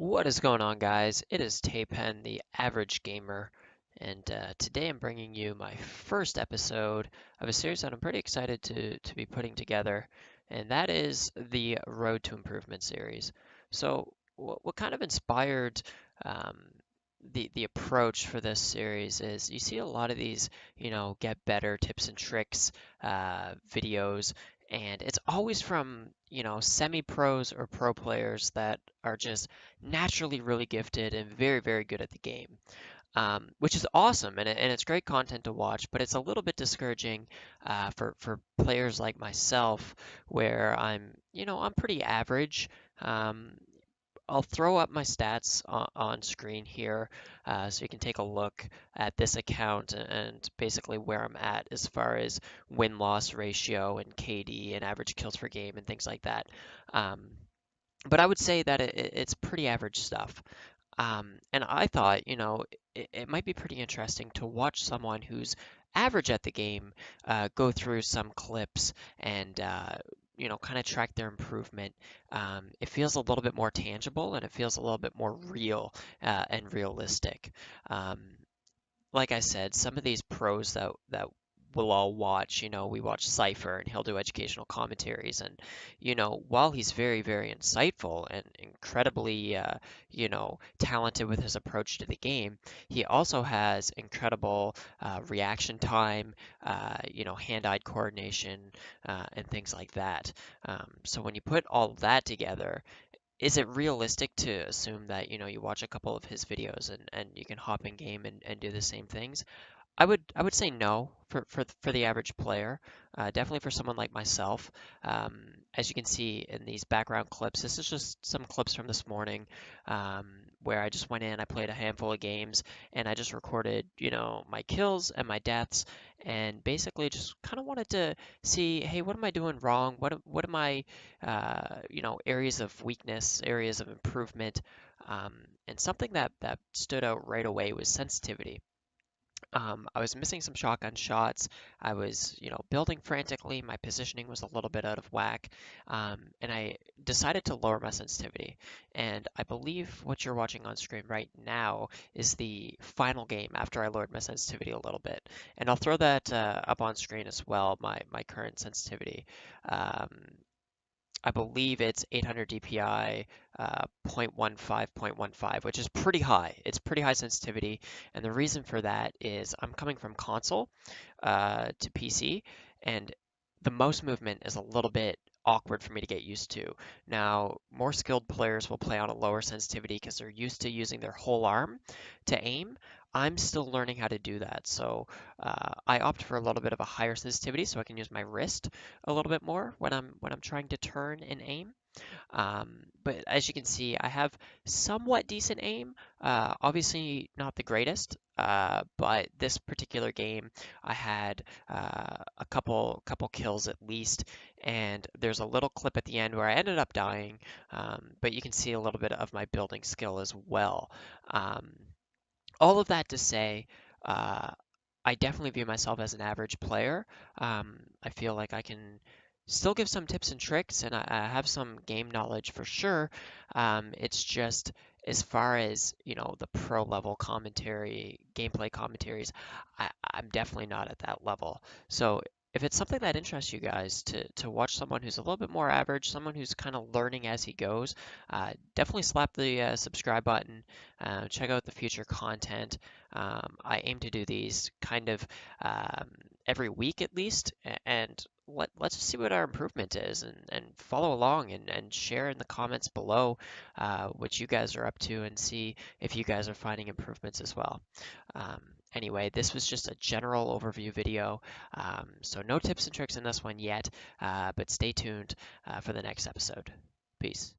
What is going on, guys? It is Tapen, the average gamer, and today I'm bringing you my first episode of a series that I'm pretty excited to be putting together, and that is the Road to Improvement series. So, what kind of inspired um, the approach for this series is you see a lot of these, get better tips and tricks videos, and it's always from, semi-pros or pro players that are just naturally really gifted and very, very good at the game, which is awesome and it's great content to watch. But it's a little bit discouraging for players like myself, where I'm pretty average. Um, I'll throw up my stats on screen here so you can take a look at this account and basically where I'm at as far as win-loss ratio and KD and average kills per game and things like that. Um, but I would say that it's pretty average stuff. And I thought, it might be pretty interesting to watch someone who's average at the game go through some clips and, kind of track their improvement. It feels a little bit more tangible and it feels a little bit more real and realistic. Um, like I said, some of these pros that we'll all watch, we watch Cypher and he'll do educational commentaries, and while he's very, very insightful and incredibly talented with his approach to the game, he also has incredible reaction time, hand-eye coordination, and things like that. So when you put all of that together, is it realistic to assume that, you watch a couple of his videos and you can hop in game and do the same things? I would say no for the average player. Definitely for someone like myself. As you can see in these background clips, this is just some clips from this morning, where I just went in, I played a handful of games, and I just recorded, my kills and my deaths, and basically just kind of wanted to see, hey, what am I doing wrong? What am I, areas of weakness, areas of improvement, and something that stood out right away was sensitivity. I was missing some shotgun shots. I was, building frantically. My positioning was a little bit out of whack. And I decided to lower my sensitivity. And I believe what you're watching on screen right now is the final game after I lowered my sensitivity a little bit. And I'll throw that up on screen as well, my current sensitivity. Um, I believe it's 800 DPI, 0.15, 0.15, which is pretty high. It's pretty high sensitivity, and the reason for that is I'm coming from console to PC, and the mouse movement is a little bit awkward for me to get used to. Now, more skilled players will play on a lower sensitivity because they're used to using their whole arm to aim. I'm still learning how to do that, so I opt for a little bit of a higher sensitivity so I can use my wrist a little bit more when I'm trying to turn and aim. But as you can see, I have somewhat decent aim. Obviously not the greatest, but this particular game, I had a couple kills at least, and there's a little clip at the end where I ended up dying, but you can see a little bit of my building skill as well. Um, all of that to say, uh, I definitely view myself as an average player. I feel like I can still give some tips and tricks, and I have some game knowledge for sure. It's just as far as the pro level commentary, gameplay commentaries, I'm definitely not at that level. So if it's something that interests you guys to watch someone who's a little bit more average, someone who's kind of learning as he goes, definitely slap the subscribe button. Check out the future content. I aim to do these kind of um, every week at least, and let's just see what our improvement is, and follow along and share in the comments below what you guys are up to, and see if you guys are finding improvements as well. Um, Anyway, this was just a general overview video, so no tips and tricks in this one yet, but stay tuned for the next episode. Peace.